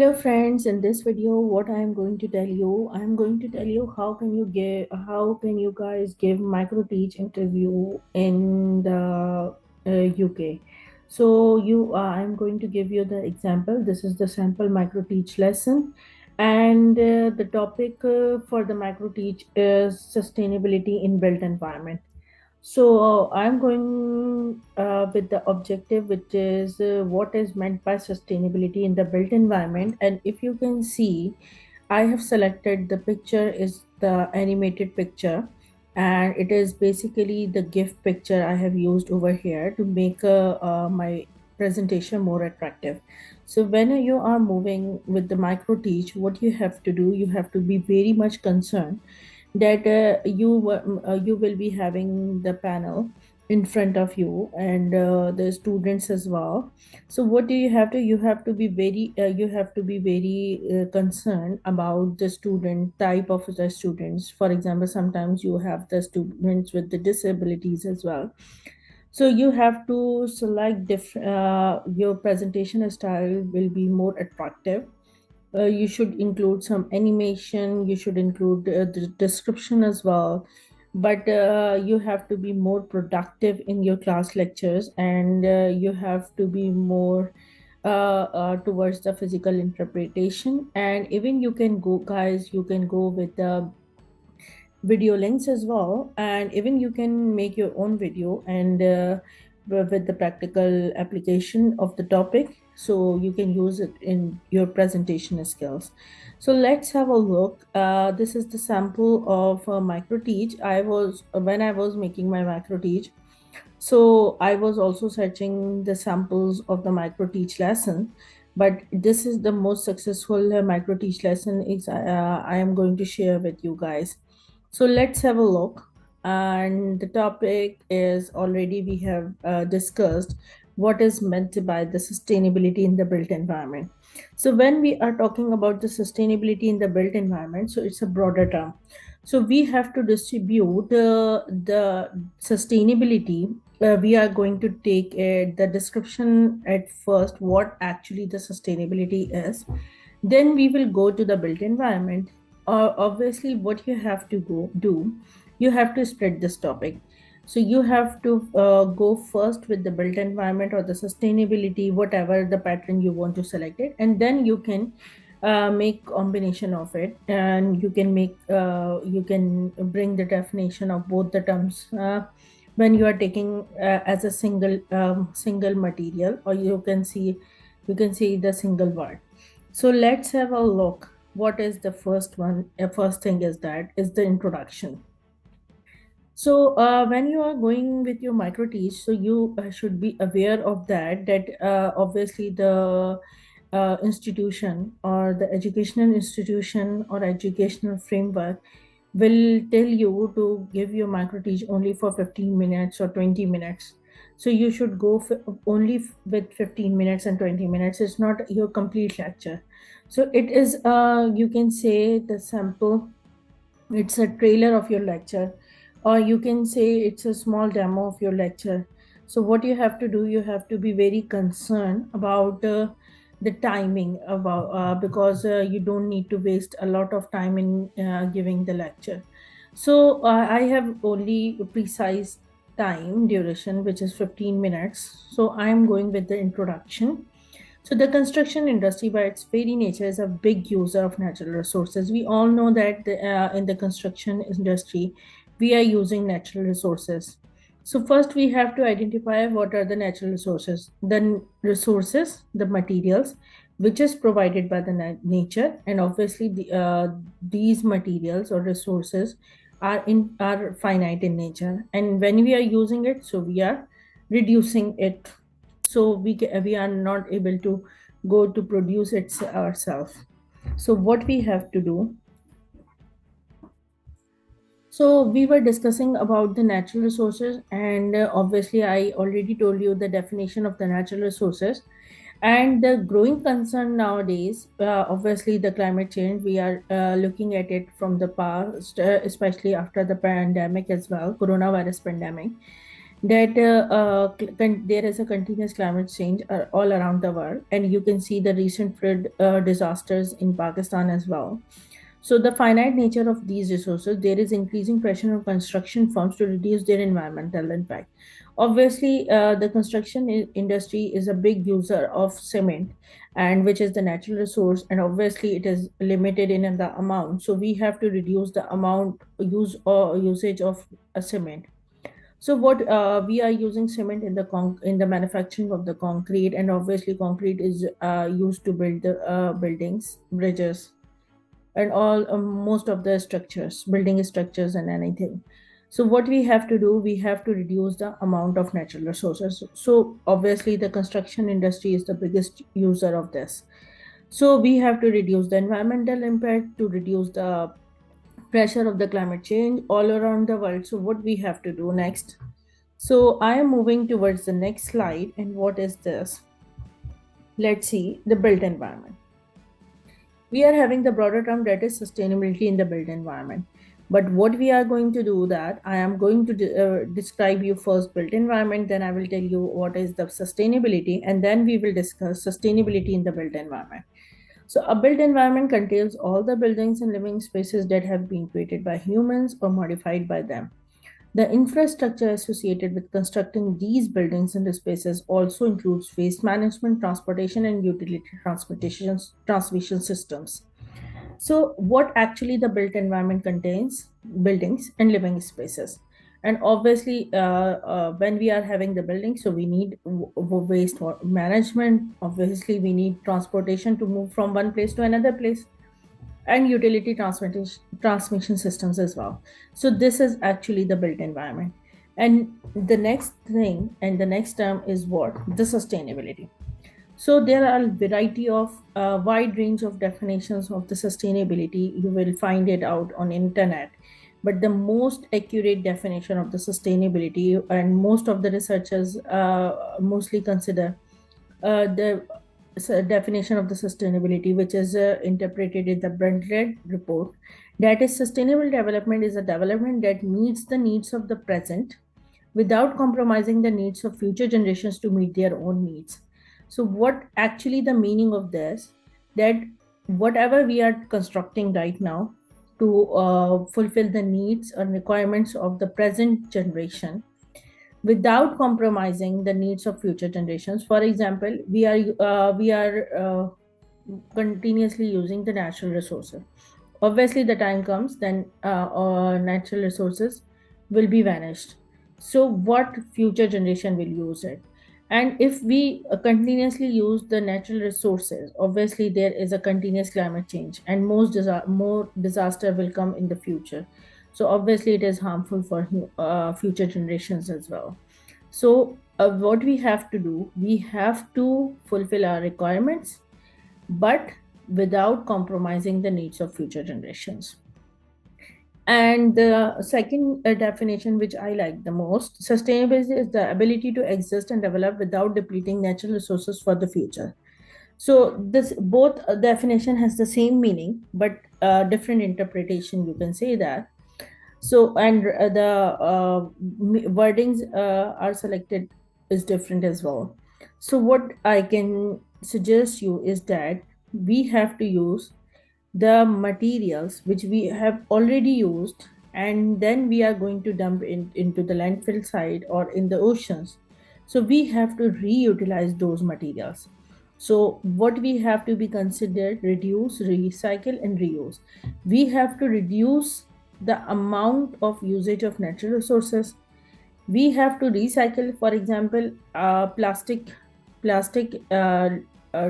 Hello friends, in this video what I'm going to tell you how can you guys give micro teach interview in the UK. So I'm going to give you the example. This is the sample micro teach lesson, and the topic for the micro teach is sustainability in built environment. So I'm going with the objective, which is what is meant by sustainability in the built environment. And if you can see, I have selected the picture is the animated picture, and it is basically the GIF picture I have used over here to make my presentation more attractive. So when you are moving with the micro teach, what you have to do, you have to be very much concerned that you will be having the panel in front of you and the students as well. So what do you have to be very concerned about the student type of the students. For example, sometimes you have the students with the disabilities as well, so you have to select your presentation style will be more attractive. You should include some animation, you should include the description as well, but you have to be more productive in your class lectures, and you have to be more towards the physical interpretation. And even you can go, guys, you can go with the video links as well, and even you can make your own video and with the practical application of the topic, so you can use it in your presentation skills. So let's have a look. This is the sample of micro teach. I was making my micro teach, so I was also searching the samples of the micro teach lesson, but this is the most successful micro teach lesson I am going to share with you guys. So let's have a look. And the topic is already we have discussed what is meant by the sustainability in the built environment. So when we are talking about the sustainability in the built environment, so it's a broader term. So we have to distribute the sustainability. We are going to take the description at first, what actually the sustainability is. Then we will go to the built environment. Obviously, what you have to go do, you have to spread this topic. So you have to go first with the built environment or the sustainability, whatever the pattern you want to select it, and then you can make combination of it, and you can bring the definition of both the terms when you are taking as a single material, or you can see the single word. So let's have a look. What is the first one? First thing is the introduction. So when you are going with your micro teach, so you should be aware of that obviously the institution or the educational institution or educational framework will tell you to give your micro teach only for 15 minutes or 20 minutes. So you should go only with 15 minutes and 20 minutes. It's not your complete lecture. So it is, you can say, the sample, it's a trailer of your lecture, or you can say it's a small demo of your lecture. So what you have to do, you have to be very concerned about the timing, about because you don't need to waste a lot of time in giving the lecture. So I have only a precise time duration, which is 15 minutes. So I am going with the introduction. So the construction industry, by its very nature, is a big user of natural resources. We all know that in the construction industry, we are using natural resources. So first, we have to identify what are the natural resources. The materials, which is provided by the nature, and obviously these materials or resources are finite in nature. And when we are using it, so we are reducing it, so we are not able to go to produce it ourselves. So what we have to do, so we were discussing about the natural resources, and obviously I already told you the definition of the natural resources. And the growing concern nowadays, obviously the climate change, we are looking at it from the past, especially after the pandemic as well, coronavirus pandemic. that there is a continuous climate change all around the world, and you can see the recent flood disasters in Pakistan as well. So the finite nature of these resources, there is increasing pressure on construction firms to reduce their environmental impact. Obviously, the construction industry is a big user of cement, and which is the natural resource, and obviously it is limited in the amount. So we have to reduce the amount use or usage of cement. So what we are using cement in the in the manufacturing of the concrete, and obviously concrete is used to build the buildings, bridges, and all most of the structures, building structures, and anything. So what we have to do, we have to reduce the amount of natural resources. So obviously the construction industry is the biggest user of this. So we have to reduce the environmental impact to reduce the pressure of the climate change all around the world. So what we have to do next? So I am moving towards the next slide. And what is this? Let's see the built environment. We are having the broader term that is sustainability in the built environment. But what we are going to do, that I am going to describe you first built environment, then I will tell you what is the sustainability, and then we will discuss sustainability in the built environment. So a built environment contains all the buildings and living spaces that have been created by humans or modified by them. The infrastructure associated with constructing these buildings and spaces also includes waste management, transportation, and utility transmission systems. So, what actually the built environment contains? Buildings and living spaces. And obviously, when we are having the building, so we need waste management. Obviously, we need transportation to move from one place to another place, and utility transmission systems as well. So this is actually the built environment. And the next thing and the next term is what? The sustainability. So there are a variety of wide range of definitions of the sustainability. You will find it out on internet. But the most accurate definition of the sustainability, and most of the researchers mostly consider the definition of the sustainability, which is interpreted in the Brundtland report, that is, sustainable development is a development that meets the needs of the present without compromising the needs of future generations to meet their own needs. So, what actually the meaning of this? That whatever we are constructing right now to fulfill the needs and requirements of the present generation without compromising the needs of future generations. For example, we are continuously using the natural resources. Obviously, the time comes then natural resources will be vanished. So, what future generation will use it? And if we continuously use the natural resources, obviously there is a continuous climate change, and more disaster will come in the future. So obviously it is harmful for future generations as well. So what we have to do, we have to fulfill our requirements, but without compromising the needs of future generations. And the second definition, which I like the most, sustainability is the ability to exist and develop without depleting natural resources for the future. So this both definition has the same meaning, but different interpretation. You can say that. So and the wordings are selected is different as well. So what I can suggest you is that we have to use the materials which we have already used, and then we are going to dump into the landfill site or in the oceans. So we have to reutilize those materials. So what we have to be considered: reduce, recycle, and reuse. We have to reduce the amount of usage of natural resources. We have to recycle. For example, plastic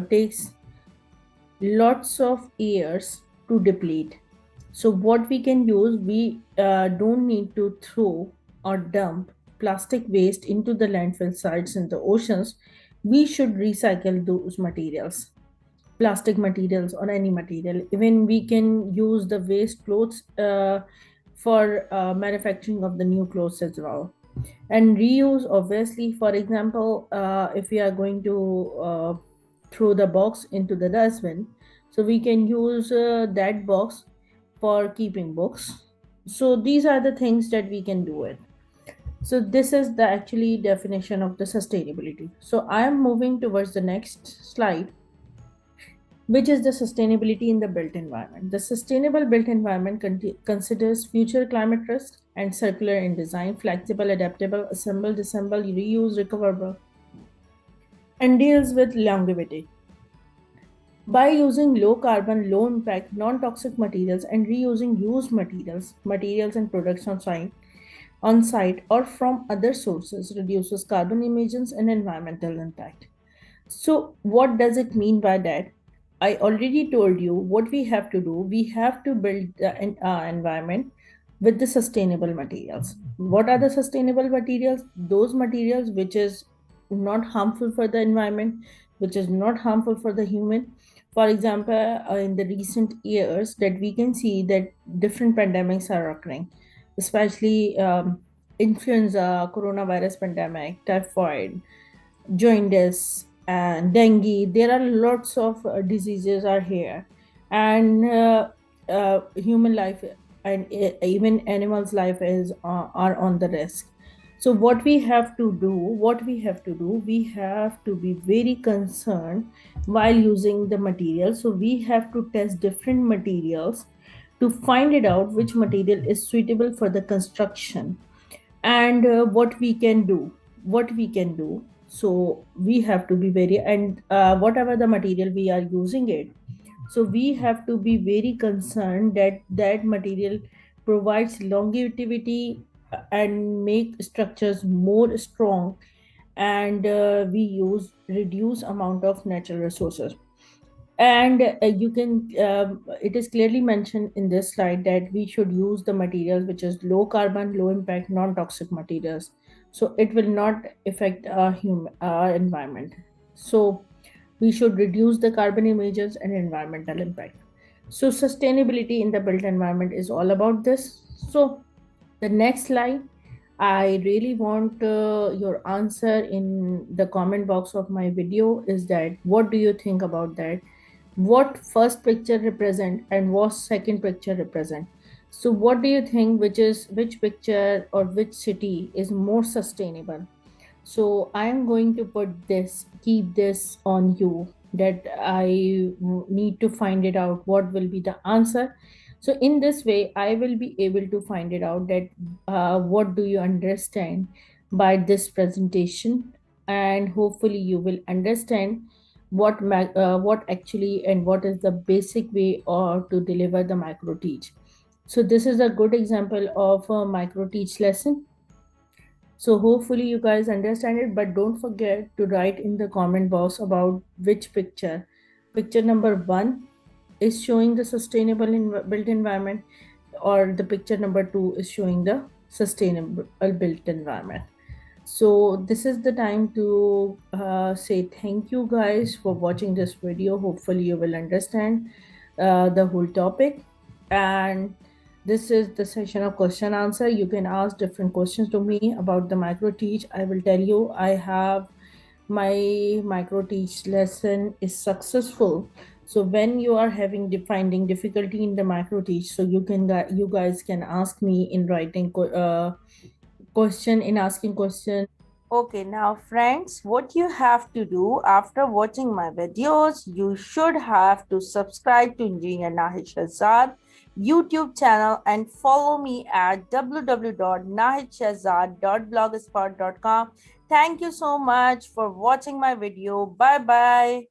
takes lots of years to deplete. So what we can use, we don't need to throw or dump plastic waste into the landfill sites in the oceans. We should recycle those materials, plastic materials or any material. Even we can use the waste clothes for manufacturing of the new clothes as well. And reuse, obviously, for example, if we are going to throw the box into the dustbin, so we can use that box for keeping books. So these are the things that we can do it. So this is the actually definition of the sustainability. So I am moving towards the next slide, which is the sustainability in the built environment. The sustainable built environment considers future climate risk and circular in design, flexible, adaptable, assemble, disassemble, reuse, recoverable, and deals with longevity. By using low carbon, low impact, non toxic materials and reusing used materials and products on site or from other sources reduces carbon emissions and environmental impact. So, what does it mean by that? I already told you what we have to do. We have to build the environment with the sustainable materials. What are the sustainable materials? Those materials which is not harmful for the environment, which is not harmful for the human. For example, in the recent years, that we can see that different pandemics are occurring, especially influenza, coronavirus pandemic, typhoid, jaundice and dengue. There are lots of diseases are here, and human life and even animals life is are on the risk. So we have to be very concerned while using the material. So we have to test different materials to find it out which material is suitable for the construction, and what we can do. So we have to be very, and whatever the material we are using it, so we have to be very concerned that that material provides longevity and make structures more strong, and we use reduce amount of natural resources. And you can it is clearly mentioned in this slide that we should use the materials which is low carbon, low impact, non toxic materials, so it will not affect our environment. So we should reduce the carbon emissions and environmental impact. So sustainability in the built environment is all about this. So the next slide, I really want your answer in the comment box of my video, is that what do you think about that? What first picture represent and what second picture represent? So what do you think, which picture or which city is more sustainable? So I am going to keep this on you, that I need to find it out what will be the answer. So in this way, I will be able to find it out that what do you understand by this presentation, and hopefully you will understand what actually and what is the basic way or to deliver the micro teach. So this is a good example of a micro teach lesson. So hopefully you guys understand it, but don't forget to write in the comment box about which picture. Picture number 1 is showing the sustainable built environment, or the picture number 2 is showing the sustainable built environment. So this is the time to say thank you guys for watching this video. Hopefully you will understand the whole topic, and this is the session of question answer. You can ask different questions to me about the micro teach. I will tell you, I have my micro teach lesson is successful. So when you are finding difficulty in the micro teach, so you guys can ask me in writing question, in asking question. Okay, now friends, what you have to do after watching my videos, you should have to subscribe to Engineer Nahid Shahzad YouTube channel and follow me at www.nahidshahzad.blogspot.com. Thank you so much for watching my video. Bye bye.